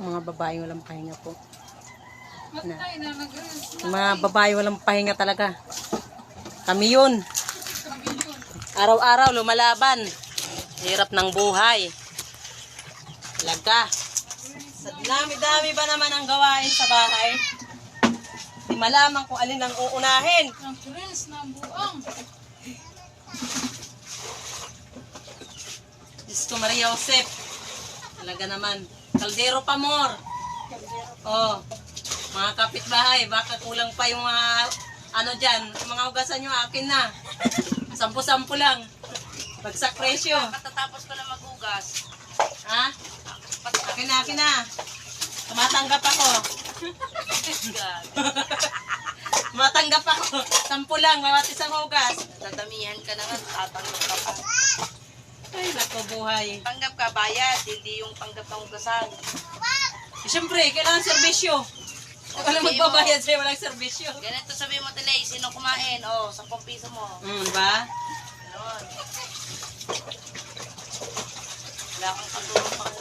mga babae walang pahinga po. Mga babae walang pahinga talaga. Kami yun. Araw-araw lumalaban. Hirap ng buhay. Talaga. Sa dami-dami ba naman ang gawain sa bahay? Di malaman kung alin ang uunahin. Ang pres ng buong. Diyos ko Maria Josep. Talaga naman. Kaldero pa more. Oh, mga kapitbahay, baka kulang pa yung ano dyan. Mga hugasan nyo akin na. 10-10 lang. Bagsak presyo. Patatapos ko na maghugas. Ha? Akin na. Tumatanggap ako. Tumatanggap ako. 10 lang, bawat isang hugas. Dadamihan ka na nga, tatanggap ka pa. Ay, naku buhay. Tanggap ka, bayad, hindi yung tanggap ng hugasan. Eh, siyempre, kailangan serbisyo. Walang magbabayad sa'yo, walang serbisyo. Ganito sabi mo, Tilay, sino kumain? O, 10 piso mo. Ba? Ganon. Wala kang katulong pang